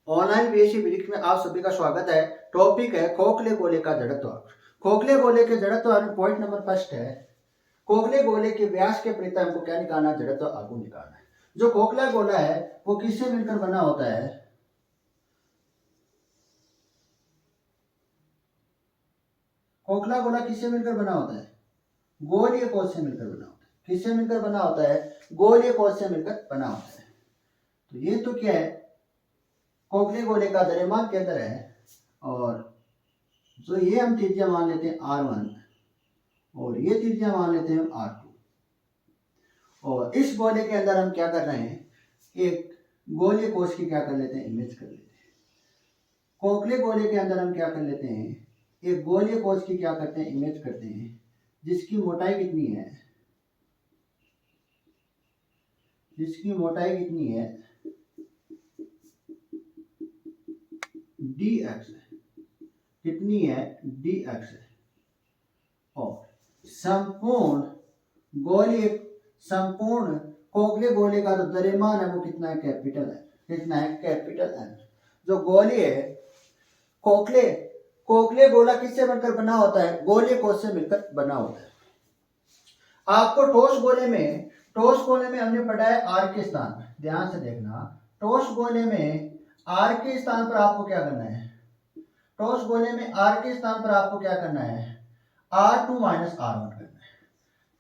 Online PSC वृक्ष में आप सभी का स्वागत है। टॉपिक है खोखले गोले का जड़त्व। खोखले गोले के जड़त्व में पॉइंट नंबर फर्स्ट है, खोखले गोले के व्यास के परितः हमको क्या निकालना है, जड़त्व आगू निकालना है। जो खोखला गोला है वो किससे मिलकर बना होता है? खोखला गोला किससे मिलकर बना होता है? गोलीय कोश से मिलकर बना होता है। किससे मिलकर बना होता है? गोलीय कोश से मिलकर बना होता है। तो ये तो क्या है, खोखले गोले का द्रव्यमान केंद्र है और तो ये हम त्रिज्या मान लेते हैं R1 और ये त्रिज्या मान लेते हैं R2। और इस गोले के अंदर हम क्या कर रहे हैं, एक गोलीय कोश की क्या कर लेते हैं, इमेज कर लेते हैं। खोखले गोले के अंदर हम क्या कर लेते हैं, एक गोलीय कोश की क्या करते हैं, इमेज करते हैं, जिसकी मोटाई कितनी है, dx है। कितनी है? dx है। और संपूर्ण खोखले गोले का जो द्रव्यमान है वो कितना है, कैपिटल है। कितना है? Capital N। जो गोली है खोखले गोला किससे बनकर बना होता है? गोलीय कोश से मिलकर बना होता है। आपको ठोस गोले में हमने पढ़ा है R के स्थान पर, ध्यान से देखना। ठोस गोले में R के स्थान पर आपको क्या करना है, ठोस गोले में R के स्थान पर आपको क्या करना है, R2 माइनस R1 करना है।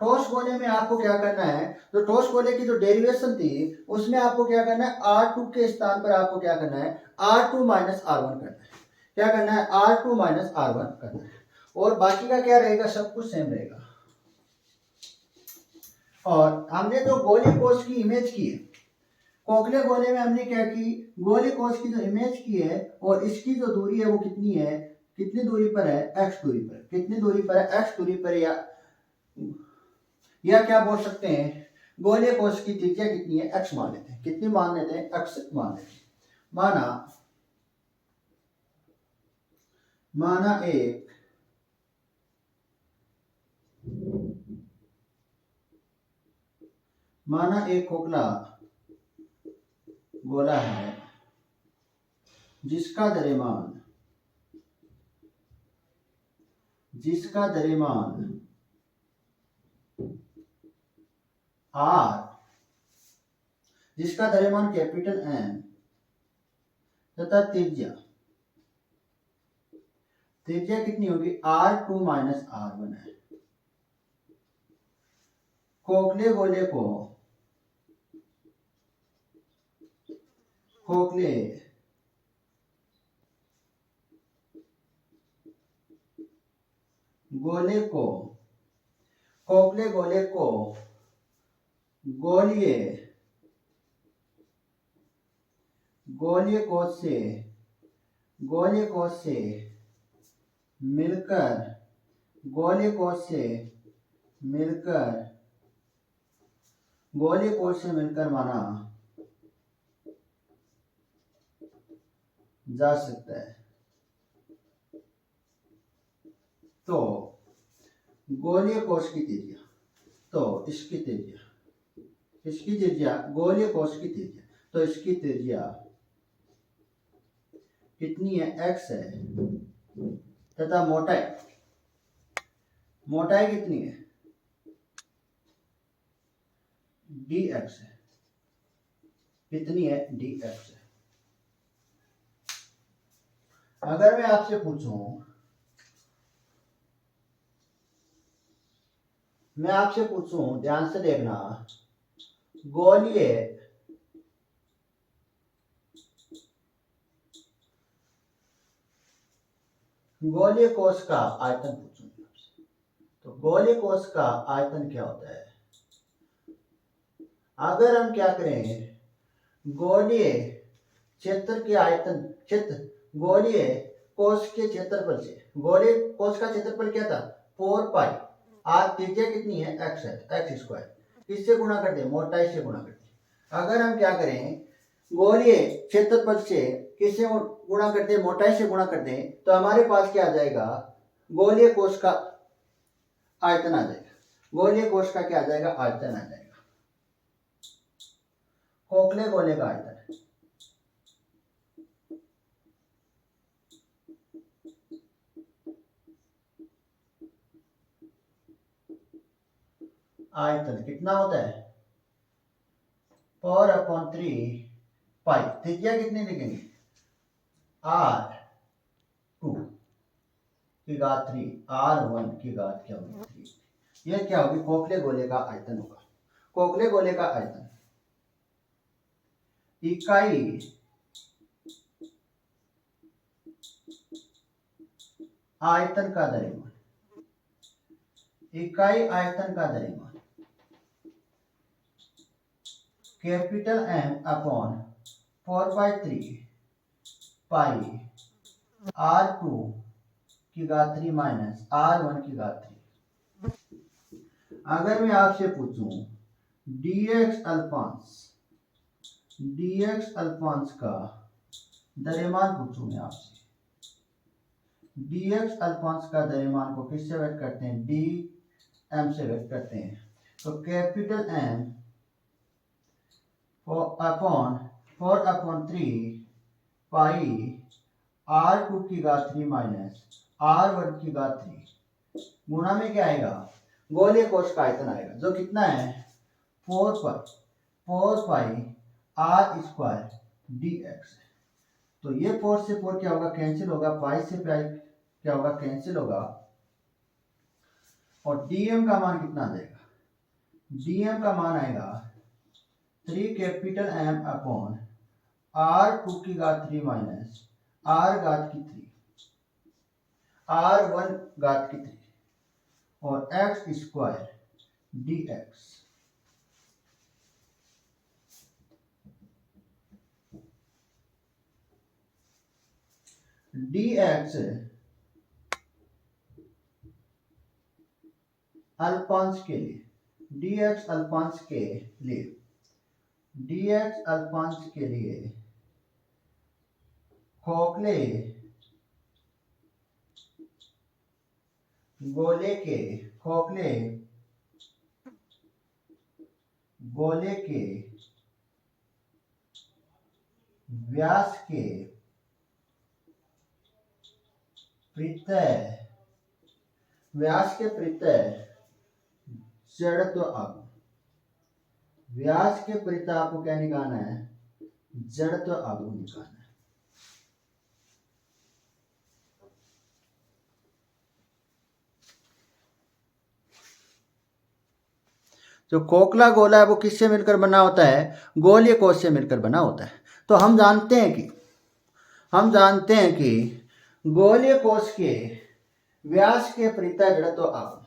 ठोस गोले में आपको क्या करना है, जो ठोस गोले की जो डेरिवेशन थी उसमें आपको क्या करना है, R2 के स्थान पर आपको क्या करना है, R2 माइनस R1 करना है। क्या करना है? R2 माइनस R1 करना है। और बाकी का क्या रहेगा, सब कुछ सेम रहेगा। और हमने जो गोलीय कोश की इमेज की है, खोखले गोले में हमने क्या की, गोलीय कोश की जो इमेज की है और इसकी जो दूरी है वो कितनी है, कितनी दूरी पर है, x दूरी पर। कितनी दूरी पर है? x दूरी पर। या क्या बोल सकते हैं, गोलीय कोश की त्रिज्या कितनी है, x मान लेते हैं। कितनी मान लेते हैं? x मान लेते हैं। माना एक खोखला गोला है जिसका द्रव्यमान R, जिसका द्रव्यमान कैपिटल N तथा त्रिज्या कितनी होगी, R2 माइनस R1 है। खोखले गोले को गोलीय कोश से मिलकर माना जा सकता है। तो गोलीय कोश की त्रिज्या, तो इसकी त्रिज्या गोलीय कोश की त्रिज्या, तो इसकी त्रिज्या कितनी है, x है। तथा मोटाई कितनी है, dx है। कितनी है? dx है। अगर मैं आपसे पूछूं, ध्यान से देखना, गोलीय कोश का आयतन पूछूंगा आपसे, तो गोलीय कोश का आयतन क्या होता है? अगर हम क्या करें, गोलीय कोश के क्षेत्रफल से, गोलीय कोश का क्षेत्रफल क्या था, 4 पाई। R त्रिज्या कितनी है, x है, x स्क्वायर। किससे गुणा कर दे, मोटाई से गुणा कर दे। अगर हम क्या करें, गोलीय क्षेत्रफल से किससे गुणा करते हैं, मोटाई से गुणा करते हैं, तो हमारे पास क्या आ जाएगा, गोलीय कोश का आयतन आ जाएगा। गोलीय कोश का क्या आ जाएगा, आयतन आ जाएगा। खोखले गोले का आयतन आयतन कितना होता है 4/3 पाई। त्रिज्या कितनी लिखेंगे r2 की घात 3, r1 की घात क्या होगी 3। यह क्या होगी खोखले गोले का आयतन होगा। खोखले गोले का आयतन इकाई आयतन का द्रव्यमान, इकाई आयतन का द्रव्यमान कैपिटल M अपॉन 4/3 पाई r2 की घात 3 माइनस r1 की घात 3। अगर मैं आपसे पूछूं dx अल्पांश का द्रव्यमान पूछूं मैं आपसे, dx अल्पांश का द्रव्यमान को किससे व्यक्त करते हैं dm से व्यक्त करते हैं। तो कैपिटल M अपॉन 4/3 पाई r2 की घात 3 माइनस r1 की घात 3 गुणा में क्या आएगा गोलीय कोश का आयतन आएगा जो कितना है 4 पाई r स्क्वायर dx। तो ये 4 से 4 क्या होगा कैंसिल होगा, पाई से पाई क्या होगा कैंसिल होगा, और dm का मान कितना आ जाएगा dm का मान आएगा 3 कैपिटल M अपॉन r2 की घात 3 माइनस r घात की 3 r1 घात की 3 और x स्क्वायर dx। dx अल्पांश के लिए, dx अल्पांश के लिए, dx अल्पांश के लिए खोखले गोले के व्यास के प्रत्यय जड़त्व आघूर्ण, व्यास के प्रत्यय आपको क्या निकालना है जड़त्व आघूर्ण निकालना है। जो खोखला गोला है वो किससे मिलकर बना होता है गोलीय कोश से मिलकर बना होता है। तो हम जानते हैं कि गोलीय कोश के व्यास के प्रत्यय जड़त्व आघूर्ण,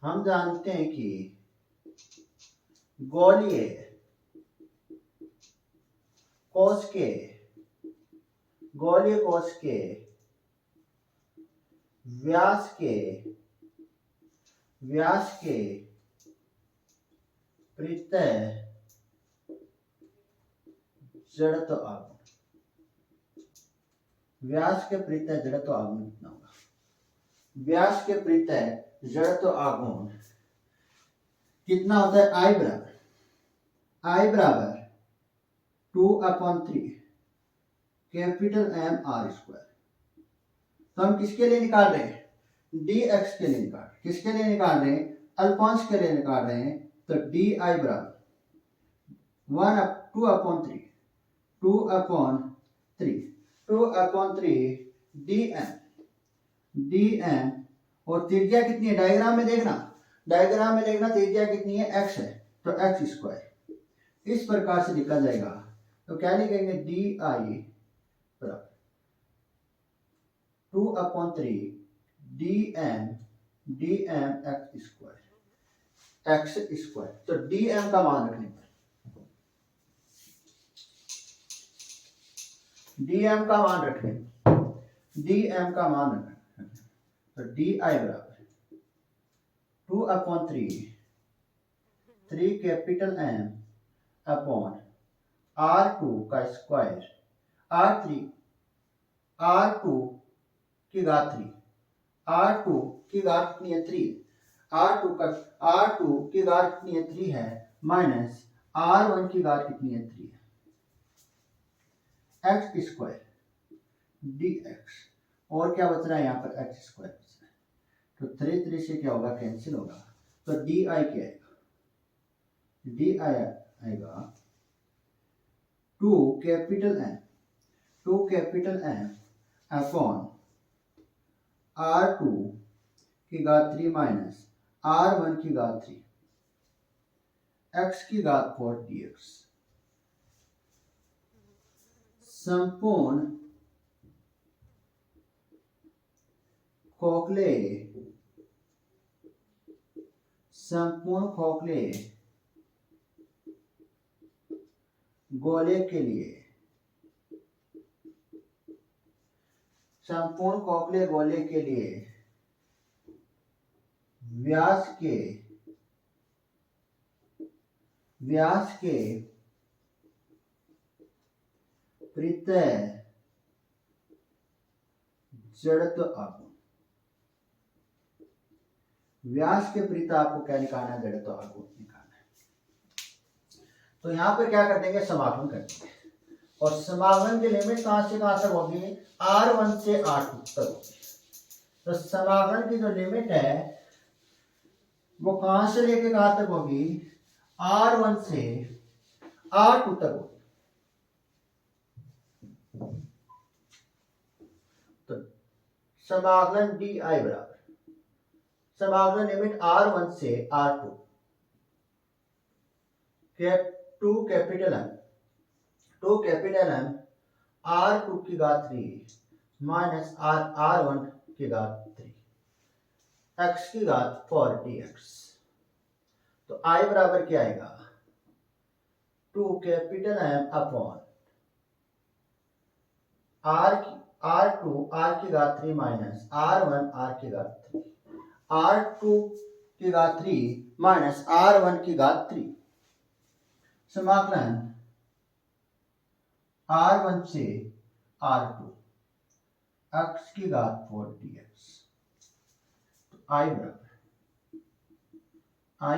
हम जानते हैं कि गोलीय कोश के व्यास के प्रत्यय जड़त्व आघूर्ण, व्यास के प्रत्यय जड़त्व आघूर्ण कितना होगा, व्यास के प्रत्यय जड़त्व आघूर्ण कितना होता है I बराबर 2/3 कैपिटल M r स्क्वायर। तो हम किसके लिए निकाल रहे हैं dx के लिए निकाल, किसके लिए निकाल रहे हैं अल्पांश के लिए निकाल रहे हैं। तो di बराबर 2/3 dm और त्रिज्या कितनी है डायग्राम में देखना त्रिज्या कितनी है x है तो x स्क्वायर इस प्रकार से लिखा जाएगा। तो क्या लिखेंगे di बराबर 2/3 dm x स्क्वायर। तो dm का मान रखने पर dm का मान रखने तो di बराबर 2/3 3 कैपिटल M अपॉन R2 का स्क्वायर R2 की घात 3 R2 की घात कितनी है 3 R2 की घात कितनी है 3 है माइनस R1 की घात कितनी है 3 है x स्क्वायर dx और क्या बच रहा है यहाँ पर x स्क्वायर बच रहा है। तो 3 से क्या होगा कैंसिल होगा तो di क्या आएगा di आएगा 2 कैपिटल M अपॉन R2 की घात 3 माइनस R1 की घात 3 x की घात 4 dx। संपूर्ण खोखले गोले के लिए व्यास के प्रत्यय जड़त्व आघूर्ण व्यास के प्रत्यय आपको क्या निकालना है जड़त्व आघूर्ण निकालना है। तो यहां पर क्या कर देंगे समाकलन कर देंगे और समाकलन की लिमिट कहां से कहां तक होगी R1 से R2 तक होगी। तो समाकलन की जो लिमिट है वो कहां से लेके कहां तक होगी R1 से R2 तक होगी। तो समाकलन di बराबर समाकलन लिमिट R1 से R2 2 कैपिटल M R2 की घात 3 माइनस R1 की घात 3 x की घात 4 dx। तो I बराबर क्या आएगा 2 capital M upon R2 R की घात 3 माइनस R1 R की घात 3 R2 की घात 3 माइनस R1 की घात 3 समाकलन R1 से R2 x की घात 4 dx। तो I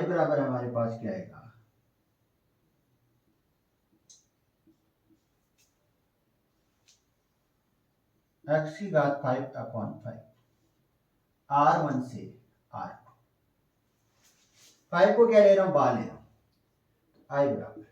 बराबर हमारे पास क्या आएगा x की घात 5/5 R1 से R2 5 को क्या ले रहा हूं बाहर ले रहा हूं I बराबर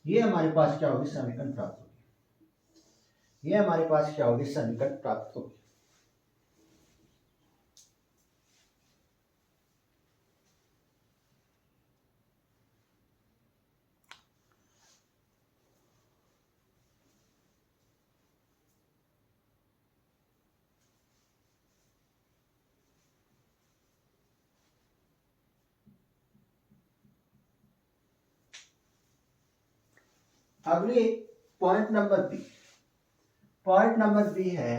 ये हमारे पास क्या होगी समीकरण प्राप्त होगी। ये हमारे पास क्या होगी समीकरण प्राप्त होगी। अगली पॉइंट नंबर बी है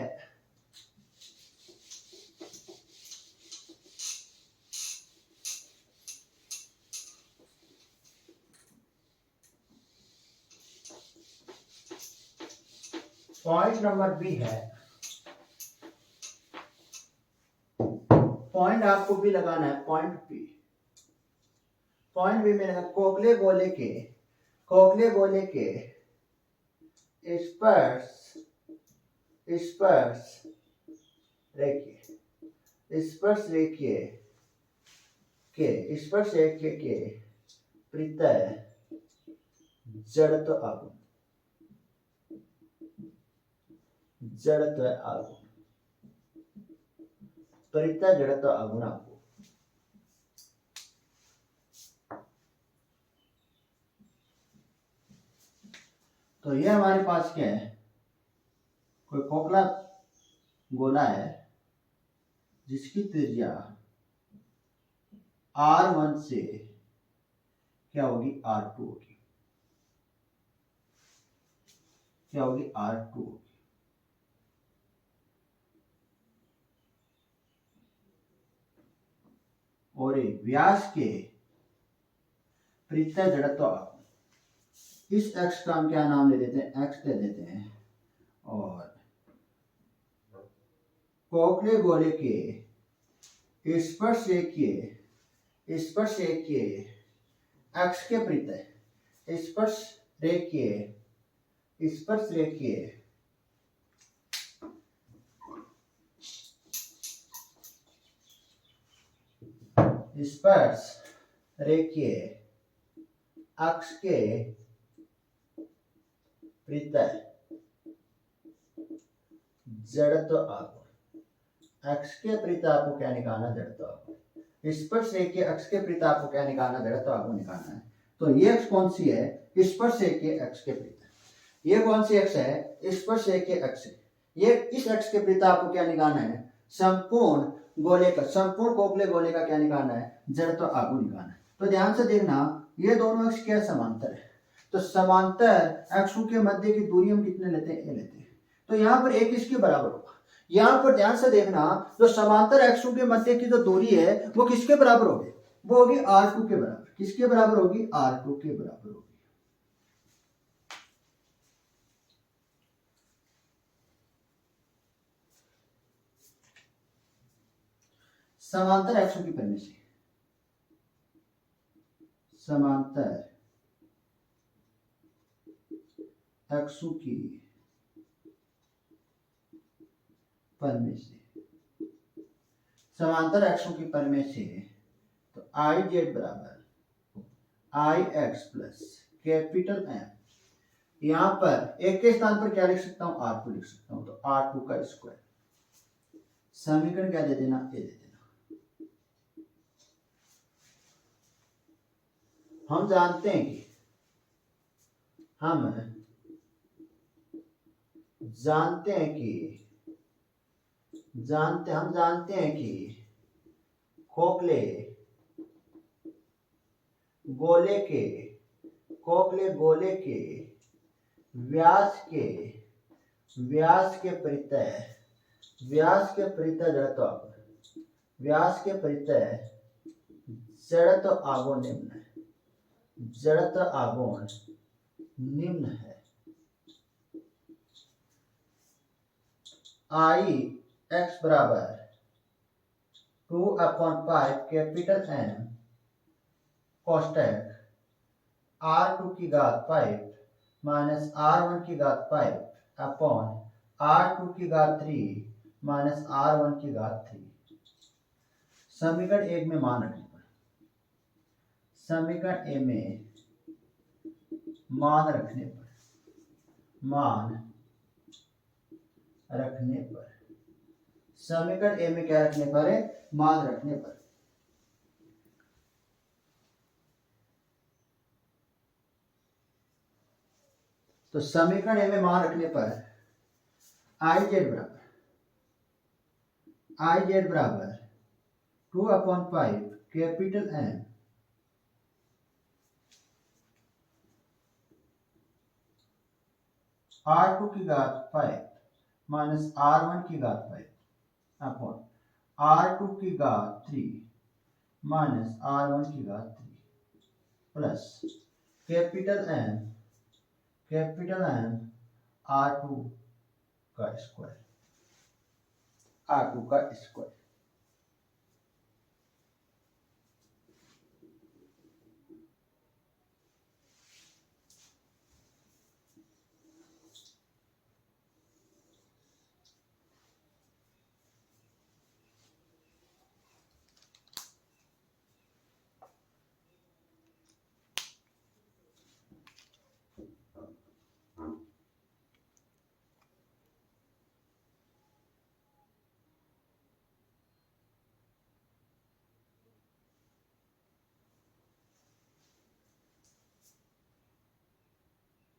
पॉइंट आपको भी लगाना है पॉइंट पॉइंट बी में खोखले गोले के स्पर्श रेखीय के प्रत्यय जड़त्व आगुण परिता जड़त्व आगुण आपको। तो यह हमारे पास क्या है, कोई खोखला गोला है जिसकी त्रिज्या R1 से क्या होगी, R2 होगी, R2 होगी। और एक व्यास के प्रत्यय जड़त्व आगुण, इस x का हम क्या नाम ले देते हैं, x दे देते हैं। और खोखले गोले के स्पर्श रेखीय x के प्रत्यय स्पर्श रेखीय अक्ष के प्रत्यय जड़त्व आगुण। अक्ष के प्रत्यय आपको क्या निकालना, जड़त्व आगुण। स्पर्श रेखीय अक्ष के प्रत्यय आपको क्या निकालना, जड़त्व आगुण निकालना है। तो ये अक्ष कौन सी है, स्पर्श रेखीय अक्ष के प्रत्यय। ये कौन सी अक्ष है, स्पर्श रेखीय अक्ष। ये इस अक्ष के प्रत्यय आपको क्या निकालना है, संपूर्ण खोखले गोले का क्या निकालना है, जड़त्व आगुण निकालना है। तो ध्यान से देखना, ये दोनों अक्ष क्या समांतर है। तो समांतर अक्षों के मध्य की दूरी हम कितने लेते हैं, ए लेते हैं। तो यहाँ पर एक इसके बराबर होगा। यहाँ पर ध्यान से देखना, जो समांतर अक्षों के मध्य की जो दूरी है वो किसके बराबर होगी, वो होगी R2 के बराबर। किसके बराबर होगी, R2 के बराबर होगी। समांतर अक्षों की परिधि से, समांतर अक्षों की परिधि से, समांतर अक्षों की परिधि से, तो IZ बराबर IX प्लस कैपिटल M। यहां पर एक के स्थान पर क्या लिख सकता हूं, R2 लिख सकता हूं। तो R2 का स्क्वायर, समीकरण क्या दे देना, ए दे देना। हम जानते हैं कि खोखले गोले के व्यास के प्रत्यय जड़त्व आगुण निम्न है। IX बराबर 2/5 कैपिटल M कोष्टक R2 की घात 5 माइनस R1 की घात 5 अपॉन R2 की घात 3 माइनस R1 की घात 3। समीकरण 1 में मान रखने पर, समीकरण ए में मान रखने पर, समीकरण ए में क्या रखने पर है, मान रखने पर। तो समीकरण ए में मान रखने पर IZ बराबर 2/5 कैपिटल M R2 की घात 5 माइनस R1 की घात 5 अपॉन R2 की घात 3 माइनस R1 की घात 3 प्लस कैपिटल M R2 का स्क्वायर,